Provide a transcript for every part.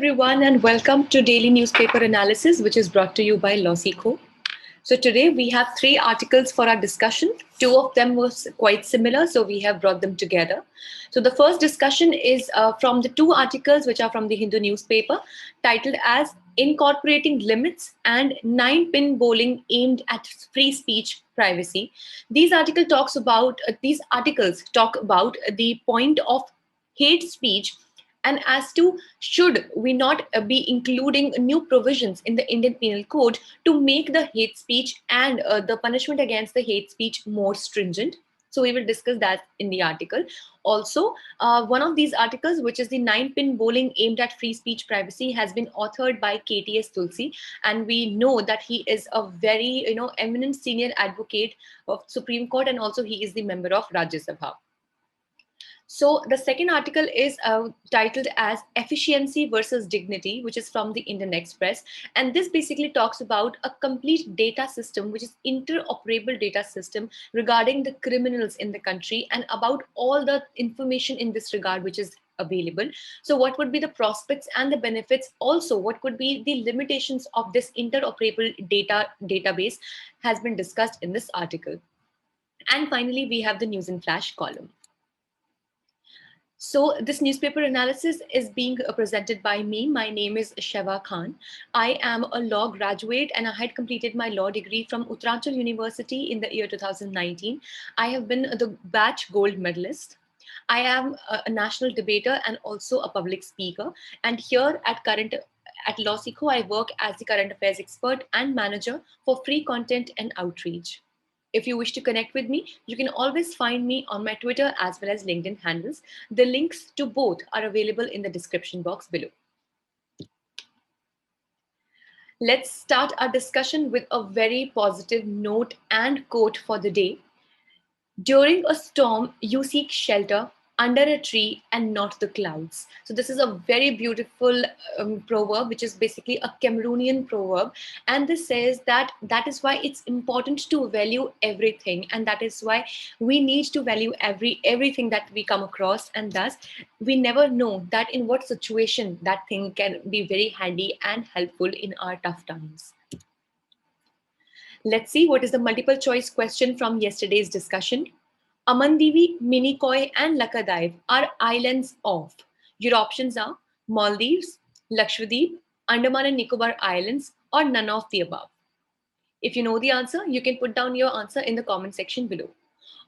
everyone, and welcome to Daily Newspaper Analysis, which is brought to you by Losico. So today we have three articles for our discussion. Two of them was quite similar, so we have brought them together. So the first discussion is from the two articles which are from the Hindu newspaper, titled as Incorporating Limits and Nine-Pin Bowling Aimed at Free Speech Privacy. These articles talk about the point of hate speech and as to should we not be including new provisions in the Indian Penal Code to make the hate speech and the punishment against the hate speech more stringent. So we will discuss that in the article. Also, one of these articles, which is the nine-pin bowling aimed at free speech privacy, has been authored by KTS Tulsi, and we know that he is a very eminent senior advocate of Supreme Court, and also he is the member of Rajya Sabha. So the second article is titled as Efficiency versus Dignity, which is from the Indian Express. And this basically talks about a complete data system, which is interoperable data system regarding the criminals in the country and about all the information in this regard, which is available. So what would be the prospects and the benefits? Also, what could be the limitations of this interoperable database has been discussed in this article. And finally, we have the News in Flash column. So this newspaper analysis is being presented by me. My name is Sheva Khan. I am a law graduate and I had completed my law degree from Uttaranchal University in the year 2019. I have been the batch gold medalist. I am a national debater and also a public speaker. And here at Losico, I work as the current affairs expert and manager for free content and outreach. If you wish to connect with me, you can always find me on my Twitter as well as LinkedIn handles. The links to both are available in the description box below. Let's start our discussion with a very positive note and quote for the day. During a storm, you seek shelter under a tree and not the clouds. So this is a very beautiful proverb, which is basically a Cameroonian proverb. And this says that is why it's important to value everything. And that is why we need to value everything that we come across. And thus, we never know that in what situation that thing can be very handy and helpful in our tough times. Let's see what is the multiple choice question from yesterday's discussion. Amandivi, Minicoy, and Lakadive are islands of. Your options are Maldives, Lakshadweep, Andaman and Nicobar Islands, or none of the above. If you know the answer, you can put down your answer in the comment section below.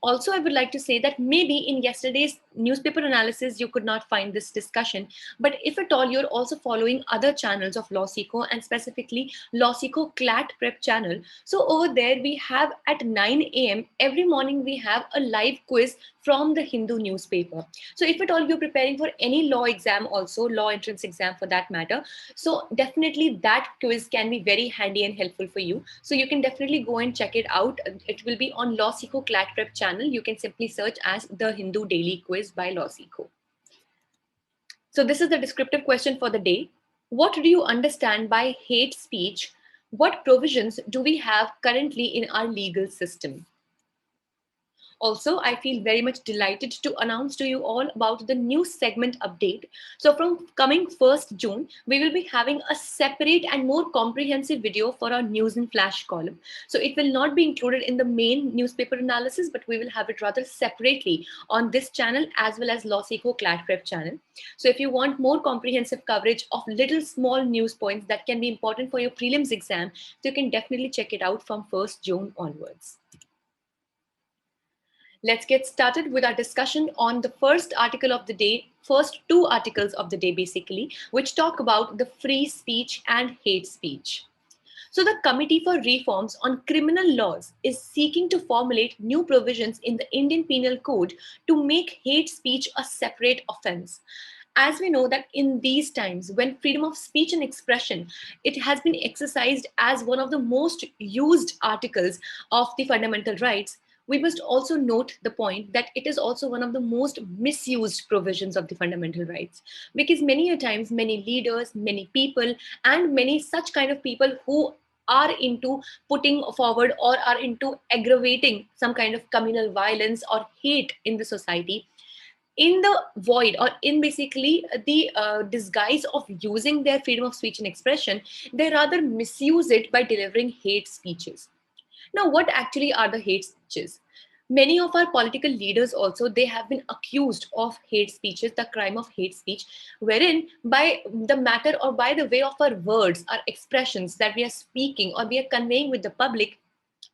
Also, I would like to say that maybe in yesterday's newspaper analysis, you could not find this discussion. But if at all you're also following other channels of Losico and specifically Losico CLAT Prep channel. So over there, we have at 9 a.m. every morning, we have a live quiz from the Hindu newspaper. So if at all you're preparing for any law exam also, law entrance exam for that matter, so definitely that quiz can be very handy and helpful for you. So you can definitely go and check it out. It will be on Losico CLAT Prep channel. You can simply search as the Hindu Daily Quiz by Losico. So this is the descriptive question for the day. What do you understand by hate speech? What provisions do we have currently in our legal system? Also, I feel very much delighted to announce to you all about the new segment update. So from coming 1st June, we will be having a separate and more comprehensive video for our News in Flash column. So it will not be included in the main newspaper analysis, but we will have it rather separately on this channel as well as Losico CLAT Prep channel. So if you want more comprehensive coverage of little small news points that can be important for your prelims exam, so you can definitely check it out from 1st June onwards. Let's get started with our discussion on the first article of the day, first two articles of the day basically, which talk about the free speech and hate speech. So the Committee for Reforms on Criminal Laws is seeking to formulate new provisions in the Indian Penal Code to make hate speech a separate offense. As we know that in these times when freedom of speech and expression, it has been exercised as one of the most used articles of the fundamental rights, we must also note the point that it is also one of the most misused provisions of the fundamental rights, because many a times many leaders, many people, and many such kind of people who are into putting forward or are into aggravating some kind of communal violence or hate in the society, in the void, or in basically the disguise of using their freedom of speech and expression, they rather misuse it by delivering hate speeches. Now, what actually are the hate speeches? Many of our political leaders also, they have been accused of hate speeches, the crime of hate speech, wherein by the matter or by the way of our words, our expressions that we are speaking or we are conveying with the public,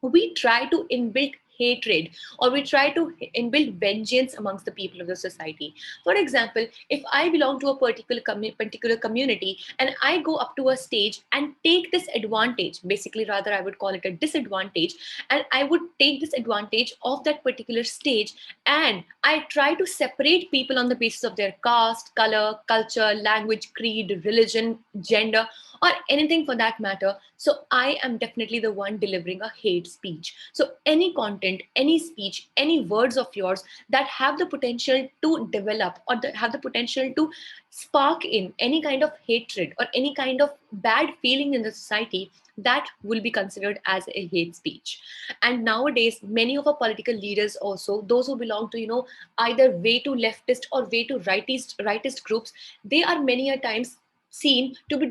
we try to inbuild hatred, or we try to inbuild vengeance amongst the people of the society. For example, if I belong to a particular community and I go up to a stage and take this advantage, basically rather I would call it a disadvantage, and I would take this advantage of that particular stage, and I try to separate people on the basis of their caste, color, culture, language, creed, religion, gender, or anything for that matter. So I am definitely the one delivering a hate speech. So any content, any speech, any words of yours that have the potential to develop, or that have the potential to spark in any kind of hatred or any kind of bad feeling in the society, that will be considered as a hate speech. And nowadays, many of our political leaders also, those who belong to, either way to leftist or way to rightist groups, they are many a times seen to be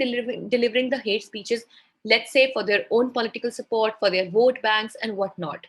delivering the hate speeches, let's say for their own political support, for their vote banks and whatnot.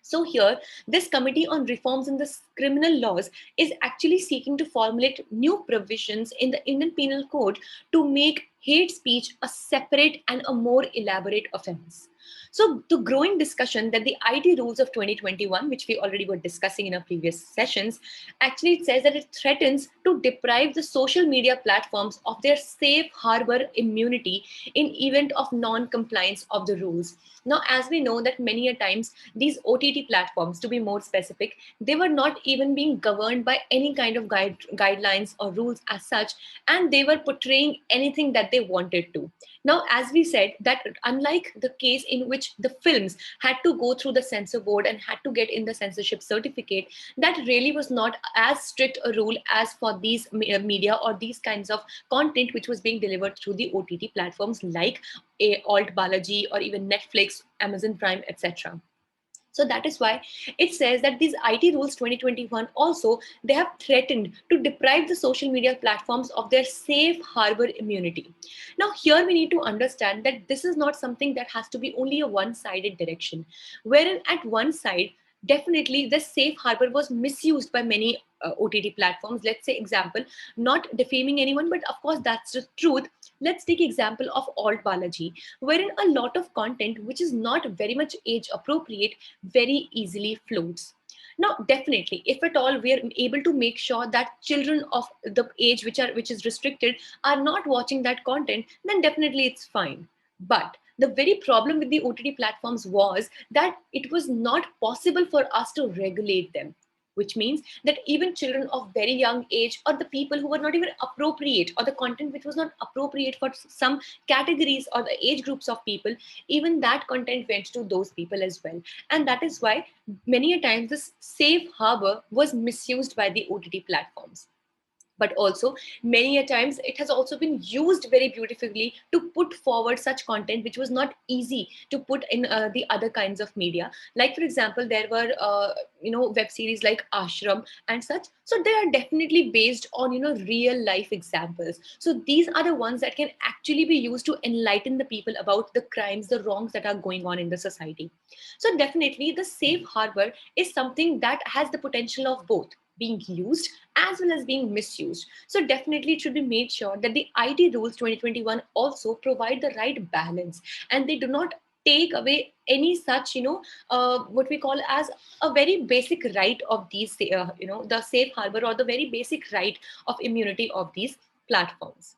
So here, this Committee on Reforms in the Criminal Laws is actually seeking to formulate new provisions in the Indian Penal Code to make hate speech a separate and a more elaborate offense. So the growing discussion that the IT rules of 2021, which we already were discussing in our previous sessions, actually it says that it threatens to deprive the social media platforms of their safe harbor immunity in event of non-compliance of the rules. Now, as we know that many a times these OTT platforms, to be more specific, they were not even being governed by any kind of guidelines or rules as such, and they were portraying anything that they wanted to. Now, as we said, that unlike the case in which the films had to go through the censor board and had to get in the censorship certificate, that really was not as strict a rule as for these media or these kinds of content which was being delivered through the OTT platforms like Alt Balaji or even Netflix, Amazon Prime, etc. So that is why it says that these IT rules 2021 also, they have threatened to deprive the social media platforms of their safe harbor immunity. Now here we need to understand that this is not something that has to be only a one-sided direction, wherein at one side, definitely the safe harbor was misused by many OTT platforms. Let's say example, not defaming anyone, but of course that's the truth. Let's take example of Alt Balaji, wherein a lot of content which is not very much age appropriate very easily floats. Now, definitely, if at all we are able to make sure that children of the age which is restricted are not watching that content, then definitely it's fine. But the very problem with the OTT platforms was that it was not possible for us to regulate them, which means that even children of very young age, or the people who were not even appropriate, or the content which was not appropriate for some categories or the age groups of people, even that content went to those people as well. And that is why many a times this safe harbor was misused by the OTT platforms. But also many a times it has also been used very beautifully to put forward such content which was not easy to put in the other kinds of media. Like for example, there were web series like Ashram and such. So they are definitely based on real life examples. So these are the ones that can actually be used to enlighten the people about the crimes, the wrongs that are going on in the society. So definitely the safe harbor is something that has the potential of both being used as well as being misused. So definitely it should be made sure that the IT rules 2021 also provide the right balance, and they do not take away any such, what we call as a very basic right of these, the safe harbor or the very basic right of immunity of these platforms.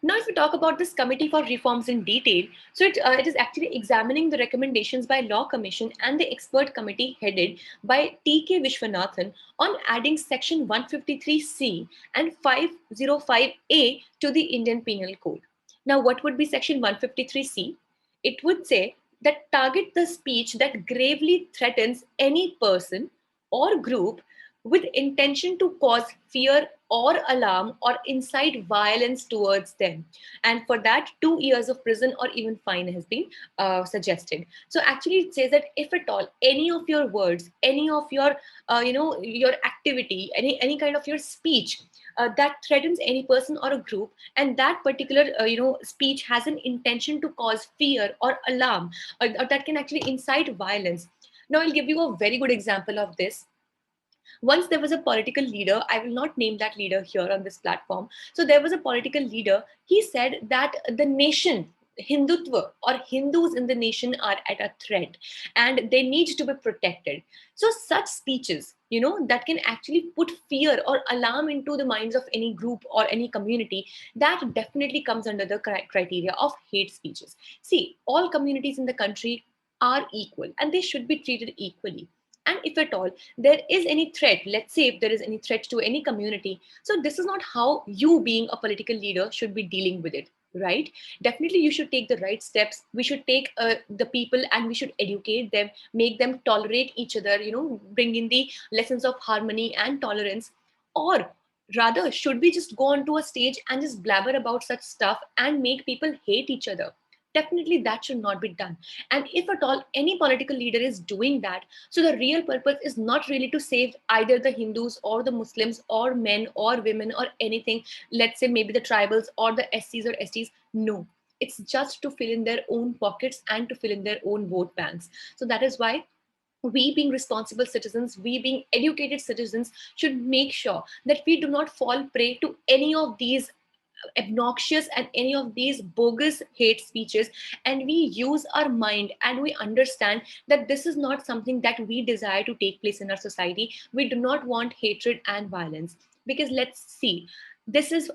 Now, if we talk about this Committee for Reforms in detail, so it is actually examining the recommendations by Law Commission and the expert committee headed by T.K. Vishwanathan on adding Section 153C and 505A to the Indian Penal Code. Now, what would be Section 153C? It would say that target the speech that gravely threatens any person or group with intention to cause fear or alarm or incite violence towards them. And for that, 2 years of prison or even fine has been suggested. So actually, it says that if at all any of your words, any of your, your activity, any kind of your speech that threatens any person or a group, and that particular speech has an intention to cause fear or alarm, or that can actually incite violence. Now, I'll give you a very good example of this. Once there was a political leader, I will not name that leader here on this platform. So there was a political leader. He said that the nation, Hindutva or Hindus in the nation are at a threat and they need to be protected. So such speeches, that can actually put fear or alarm into the minds of any group or any community, that definitely comes under the criteria of hate speeches. See, all communities in the country are equal and they should be treated equally. And if at all there is any threat, let's say if there is any threat to any community, so this is not how you, being a political leader, should be dealing with it, right? Definitely you should take the right steps. We should take the people and we should educate them, make them tolerate each other, bring in the lessons of harmony and tolerance. Or rather, should we just go onto a stage and just blabber about such stuff and make people hate each other? Definitely that should not be done. And if at all any political leader is doing that, so the real purpose is not really to save either the Hindus or the Muslims or men or women or anything, let's say maybe the tribals or the SCs or STs. No, it's just to fill in their own pockets and to fill in their own vote banks. So that is why we, being responsible citizens, we being educated citizens, should make sure that we do not fall prey to any of these obnoxious and any of these bogus hate speeches, and we use our mind and we understand that this is not something that we desire to take place in our society. We do not want hatred and violence, because let's see, this is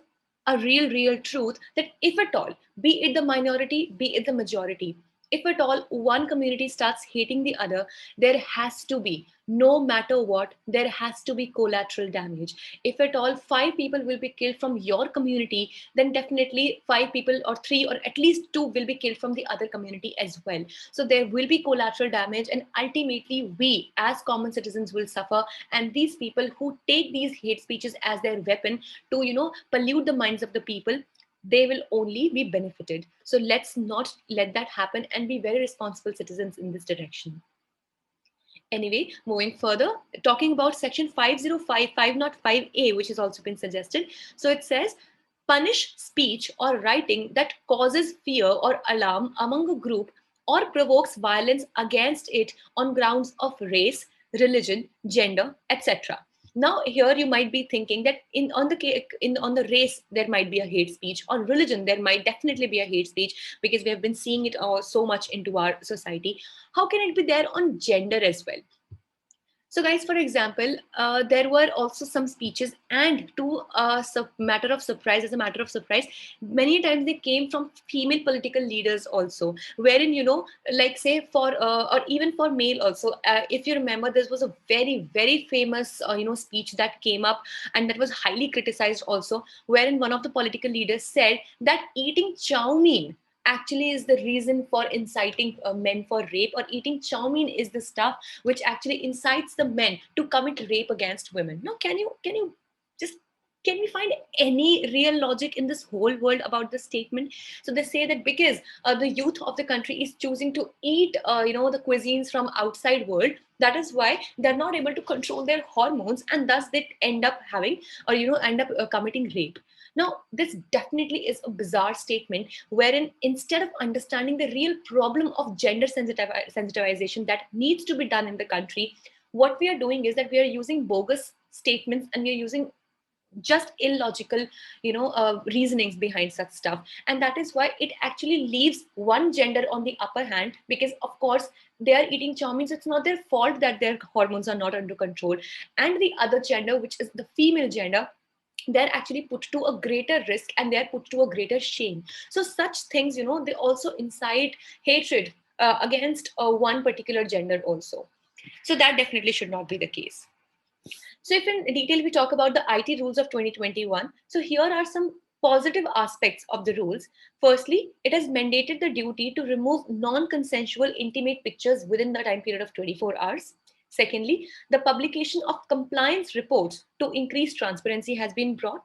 a real truth, that if at all, be it the minority, be it the majority, if at all one community starts hating the other, there has to be, no matter what, there has to be collateral damage. If at all 5 people will be killed from your community, then definitely 5 people or 3 or at least 2 will be killed from the other community as well. So there will be collateral damage, and ultimately we as common citizens will suffer. And these people who take these hate speeches as their weapon to pollute the minds of the people, they will only be benefited. So let's not let that happen and be very responsible citizens in this direction. Anyway, moving further, talking about section 505, 505A, which has also been suggested. So it says, punish speech or writing that causes fear or alarm among a group or provokes violence against it on grounds of race, religion, gender, etc. Now here you might be thinking that on the race there might be a hate speech, on religion there might definitely be a hate speech, because we have been seeing it so much into our society. How can it be there on gender as well? So, guys, for example, there were also some speeches, and to matter of surprise, as a matter of surprise, many times they came from female political leaders also, wherein, like say for, or even for male also, if you remember, there was a very famous, speech that came up and that was highly criticized also, wherein one of the political leaders said that eating chow mein actually is the reason for inciting men for rape, or eating chow mein is the stuff which actually incites the men to commit rape against women. Now, can you just, can we find any real logic in this whole world about this statement? So they say that because the youth of the country is choosing to eat, the cuisines from outside world, that is why they're not able to control their hormones, and thus they end up having, or end up committing rape. Now, this definitely is a bizarre statement, wherein instead of understanding the real problem of gender sensitization that needs to be done in the country, what we are doing is that we are using bogus statements and we are using just illogical reasonings behind such stuff. And that is why it actually leaves one gender on the upper hand, because of course they are eating chow mein, so it's not their fault that their hormones are not under control. And the other gender, which is the female gender, they're actually put to a greater risk and they're put to a greater shame. So such things, they also incite hatred against one particular gender also. So that definitely should not be the case. So if in detail we talk about the IT rules of 2021, so here are some positive aspects of the rules. Firstly, it has mandated the duty to remove non-consensual intimate pictures within the time period of 24 hours. Secondly, the publication of compliance reports to increase transparency has been brought.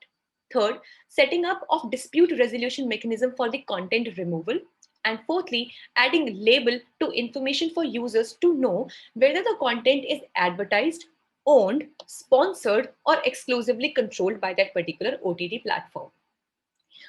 Third, setting up of dispute resolution mechanism for the content removal. And fourthly, adding label to information for users to know whether the content is advertised, owned, sponsored, or exclusively controlled by that particular OTT platform.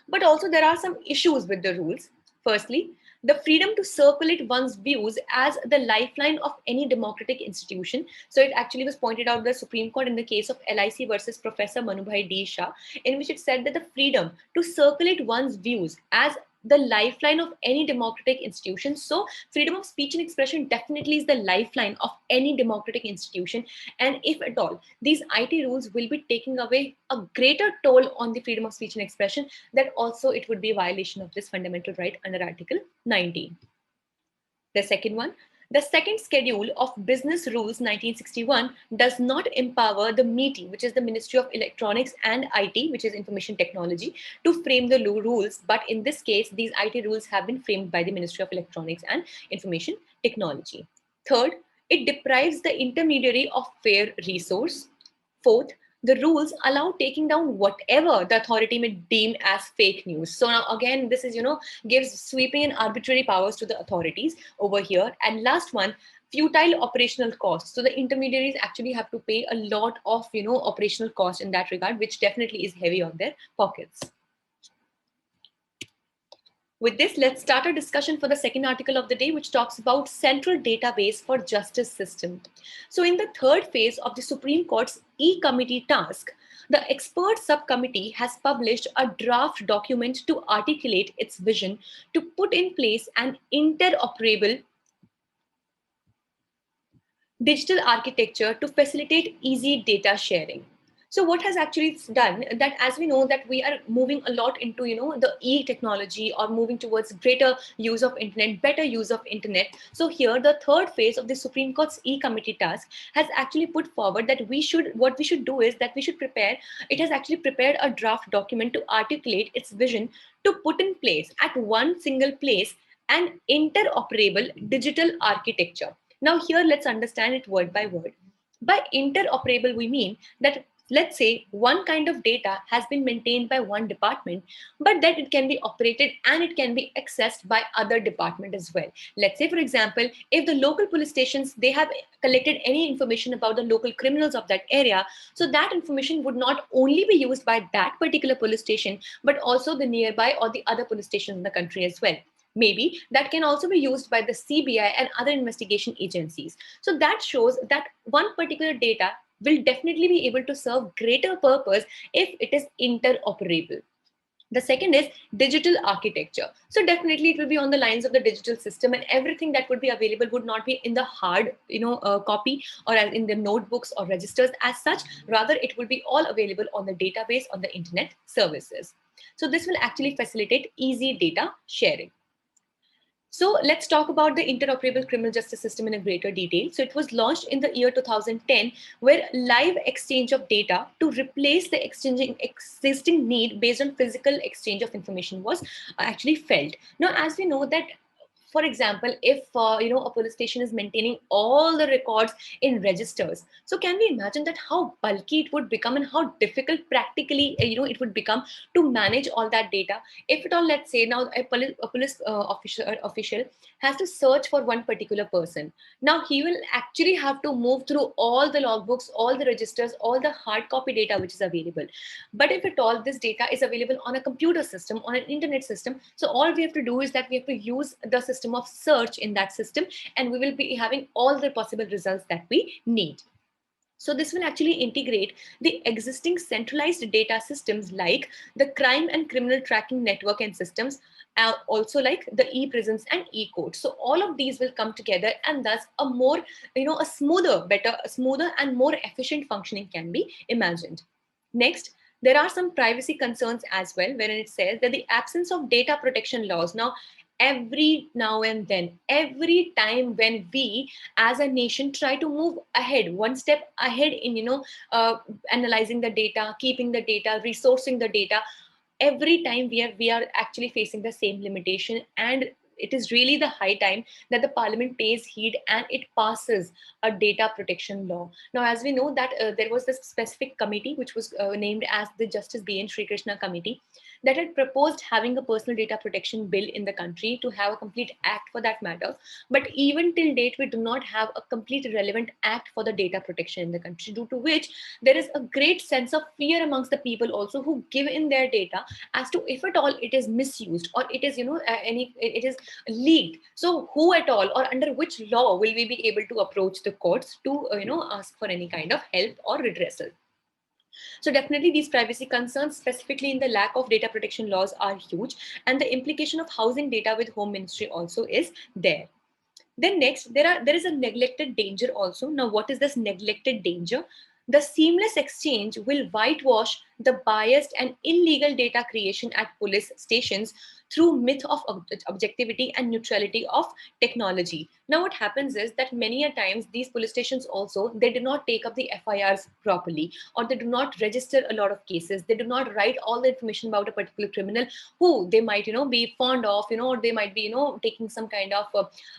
But also, there are some issues with the rules. Firstly, the freedom to circulate one's views as the lifeline of any democratic institution. So it actually was pointed out by the Supreme Court in the case of LIC versus Professor Manubhai D. Shah, in which it said that the freedom to circulate one's views as the lifeline of any democratic institution. So freedom of speech and expression definitely is the lifeline of any democratic institution. And if at all, these IT rules will be taking away a greater toll on the freedom of speech and expression, that also it would be a violation of this fundamental right under Article 19. The second one, the second schedule of Business Rules 1961 does not empower the MeitY, which is the Ministry of Electronics and IT, which is Information Technology, to frame the rules. But in this case, these IT rules have been framed by the Ministry of Electronics and Information Technology. Third, it deprives the intermediary of fair resource. Fourth, the rules allow taking down whatever the authority may deem as fake news. So now again, this is, gives sweeping and arbitrary powers to the authorities over here. And last one, futile operational costs. So the intermediaries actually have to pay a lot of, operational costs in that regard, which definitely is heavy on their pockets. With this, let's start our discussion for the second article of the day, which talks about central database for justice system. So in the third phase of the Supreme Court's E-Committee task, the expert subcommittee has published a draft document to articulate its vision to put in place an interoperable digital architecture to facilitate easy data sharing. So what has actually done that, as we know that we are moving a lot into, the e-technology or moving towards greater use of internet, better use of internet. So here the third phase of the Supreme Court's E-Committee task has actually put forward that what we should do is that we should prepare, it has actually prepared a draft document to articulate its vision to put in place at one single place an interoperable digital architecture. Now here, let's understand it word by word. By interoperable, we mean that, let's say, one kind of data has been maintained by one department, but that it can be operated and it can be accessed by other department as well. Let's say, for example, if the local police stations, they have collected any information about the local criminals of that area, so that information would not only be used by that particular police station, but also the nearby or the other police stations in the country as well. Maybe that can also be used by the CBI and other investigation agencies. So that shows that one particular data will definitely be able to serve greater purpose if it is interoperable. The second is digital architecture. So definitely it will be on the lines of the digital system, and everything that would be available would not be in the hard, copy or in the notebooks or registers as such. Rather, it will be all available on the database on the internet services. So this will actually facilitate easy data sharing. So let's talk about the interoperable criminal justice system in a greater detail. So it was launched in the year 2010, where live exchange of data to replace the existing need based on physical exchange of information was actually felt. Now, as we know that, for example, if a police station is maintaining all the records in registers, so can we imagine that how bulky it would become and how difficult practically it would become to manage all that data? If at all, let's say now a police official has to search for one particular person, now he will actually have to move through all the logbooks, all the registers, all the hard copy data which is available. But if at all this data is available on a computer system, on an internet system, so all we have to do is that we have to use the system of search in that system, and we will be having all the possible results that we need. So this will actually integrate the existing centralized data systems like the crime and criminal tracking network and systems, also like the e-prisons and e-courts. So all of these will come together, and thus a more, a smoother and more efficient functioning can be imagined. Next, there are some privacy concerns as well, wherein it says that the absence of data protection laws. Now, every now and then, every time when we as a nation try to move ahead, one step ahead in, analyzing the data, keeping the data, resourcing the data, every time we are actually facing the same limitation, and it is really the high time that the parliament pays heed and it passes a data protection law. Now, as we know that there was this specific committee which was named as the Justice B.N. Sri Krishna Committee that had proposed having a personal data protection bill in the country, to have a complete act for that matter. But even till date, we do not have a complete relevant act for the data protection in the country, due to which there is a great sense of fear amongst the people also who give in their data, as to if at all it is misused or it is, it is leaked. So who at all, or under which law will we be able to approach the courts to, ask for any kind of help or redressal? So definitely these privacy concerns, specifically in the lack of data protection laws, are huge, and the implication of housing data with Home Ministry also is there. Then next, there is a neglected danger also. Now, what is this neglected danger? The seamless exchange will whitewash the biased and illegal data creation at police stations through myth of objectivity and neutrality of technology. Now, what happens is that many a times these police stations also, they do not take up the FIRs properly, or they do not register a lot of cases. They do not write all the information about a particular criminal who they might, be fond of, or they might be, taking some kind of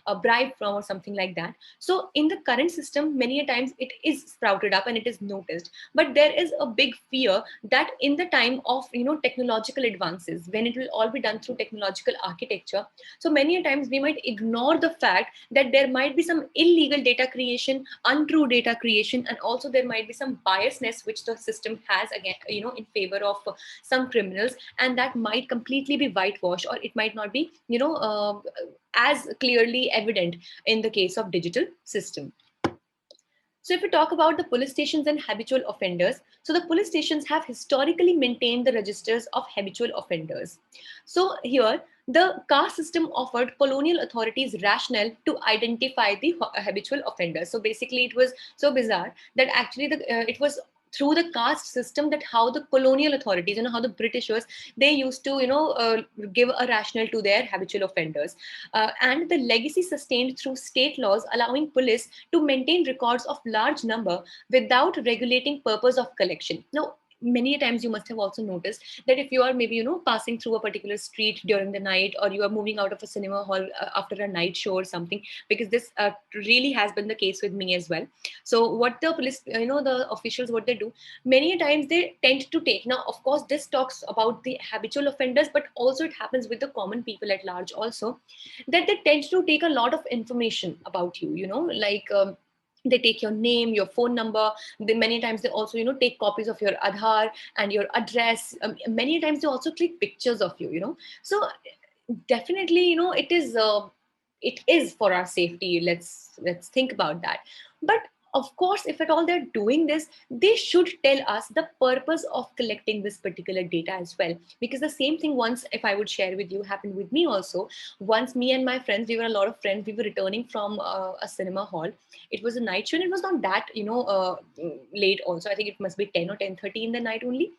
a bribe from or something like that. So in the current system, many a times it is sprouted up and it is noticed, but there is a big fear that in the time of, technological advances, when it will all be done through technological architecture, so many a times we might ignore the fact that there might be some illegal data creation, untrue data creation, and also there might be some biasness which the system has, again, in favor of some criminals, and that might completely be whitewashed, or it might not be, as clearly evident in the case of digital system. So if we talk about the police stations and habitual offenders, so the police stations have historically maintained the registers of habitual offenders. So here, the caste system offered colonial authorities rationale to identify the habitual offenders. So basically, it was so bizarre that actually it was through the caste system that how the colonial authorities, how the Britishers, they used to, give a rationale to their habitual offenders. And the legacy sustained through state laws allowing police to maintain records of large number without regulating purpose of collection. Now, many times you must have also noticed that if you are maybe, passing through a particular street during the night, or you are moving out of a cinema hall after a night show or something, because this really has been the case with me as well. So what the police, the officials, what they do, many times they tend to take, now of course this talks about the habitual offenders, but also it happens with the common people at large also, that they tend to take a lot of information about you, like they take your name, your phone number. Many times they also, take copies of your Aadhaar and your address. Many times they also click pictures of you, So definitely, it is for our safety. Let's think about that. But of course, if at all they're doing this, they should tell us the purpose of collecting this particular data as well. Because the same thing, once, if I would share with you, happened with me also. Once me and my friends, we were a lot of friends, we were returning from a cinema hall. It was a night show and it was not that, late also. I think it must be 10 or 10:30 in the night only.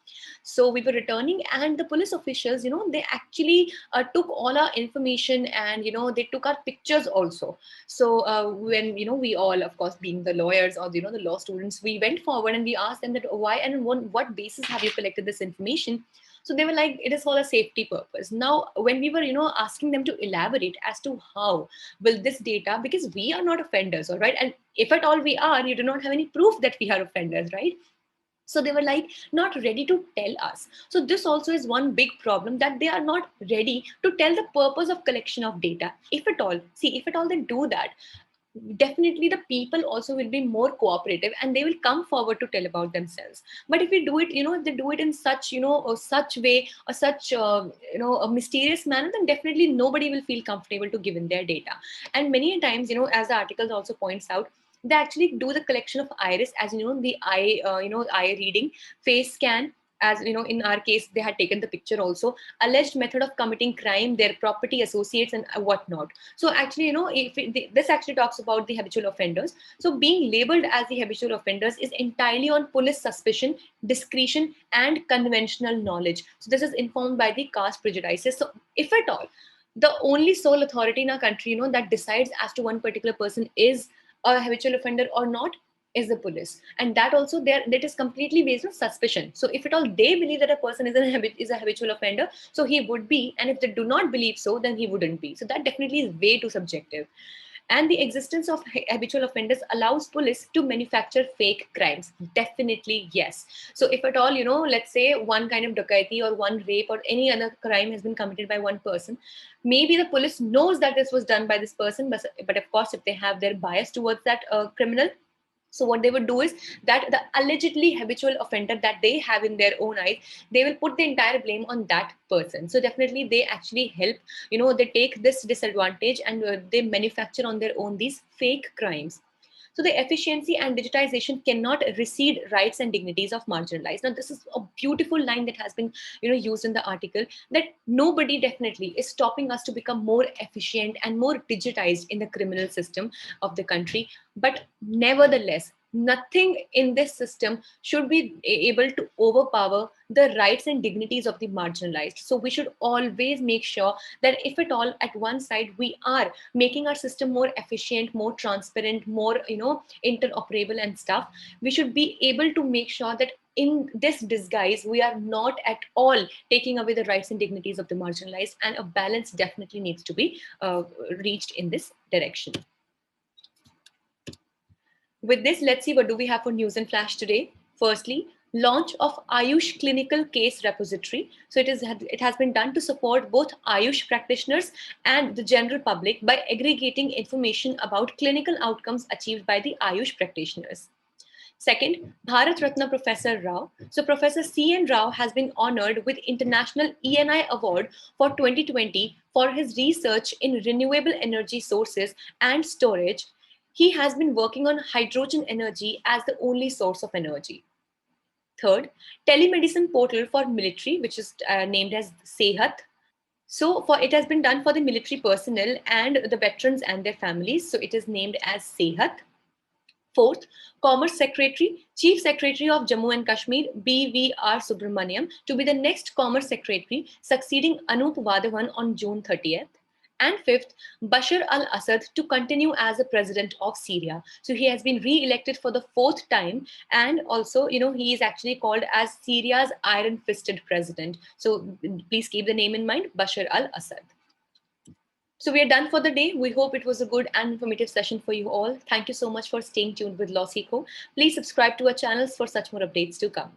So we were returning, and the police officials, they actually took all our information, and, they took our pictures also. So when, we all, of course, being the lawyers or, the law students, we went forward and we asked them that why and on what basis have you collected this information? So they were like, it is for a safety purpose. Now, when we were, asking them to elaborate as to how will this data, because we are not offenders, all right? And if at all we are, you do not have any proof that we are offenders, right? So they were like not ready to tell us. So this also is one big problem, that they are not ready to tell the purpose of collection of data. If at all, see, if at all they do that, definitely the people also will be more cooperative and they will come forward to tell about themselves. But if we do it, they do it in such, or such way, or such, a mysterious manner, then definitely nobody will feel comfortable to give in their data. And many times, as the article also points out, they actually do the collection of iris, as the eye, eye reading, face scan, as in our case they had taken the picture also, alleged method of committing crime, their property, associates, and whatnot. So actually, this actually talks about the habitual offenders. So being labeled as the habitual offenders is entirely on police suspicion, discretion, and conventional knowledge. So this is informed by the caste prejudices. So if at all, the only sole authority in our country, that decides as to one particular person is a habitual offender or not, is the police, and that also that is completely based on suspicion. So if at all they believe that a person is a habitual offender, so he would be, and if they do not believe so, then he wouldn't be. So that definitely is way too subjective. And the existence of habitual offenders allows police to manufacture fake crimes. Definitely yes. So if at all, let's say one kind of dacoity or one rape or any other crime has been committed by one person, maybe the police knows that this was done by this person, but of course if they have their bias towards that criminal, so what they would do is that the allegedly habitual offender that they have in their own eyes, they will put the entire blame on that person. So definitely they actually help, they take this disadvantage and they manufacture on their own these fake crimes. So the efficiency and digitization cannot recede rights and dignities of marginalized. Now, this is a beautiful line that has been, used in the article, that nobody definitely is stopping us to become more efficient and more digitized in the criminal system of the country. But nevertheless, nothing in this system should be able to overpower the rights and dignities of the marginalized. So we should always make sure that if at all at one side we are making our system more efficient, more transparent, more interoperable and stuff, we should be able to make sure that in this disguise we are not at all taking away the rights and dignities of the marginalized, and a balance definitely needs to be reached in this direction. With this, let's see what do we have for news and flash today. Firstly, launch of Ayush Clinical Case Repository. So it has been done to support both Ayush practitioners and the general public by aggregating information about clinical outcomes achieved by the Ayush practitioners. Second, Bharat Ratna Professor Rao. So Professor C.N. Rao has been honored with International ENI Award for 2020 for his research in renewable energy sources and storage. He has been working on hydrogen energy as the only source of energy. Third, telemedicine portal for military, which is named as Sehat. So it has been done for the military personnel and the veterans and their families. So it is named as Sehat. Fourth, Commerce Secretary, Chief Secretary of Jammu and Kashmir, B.V.R. Subramaniam, to be the next Commerce Secretary, succeeding Anup Wadhawan on June 30th. And fifth, Bashar al-Assad to continue as the president of Syria. So he has been re-elected for the fourth time, and also, he is actually called as Syria's iron-fisted president. So please keep the name in mind, Bashar al-Assad. So we are done for the day. We hope it was a good and informative session for you all. Thank you so much for staying tuned with LawSikho. Please subscribe to our channels for such more updates to come.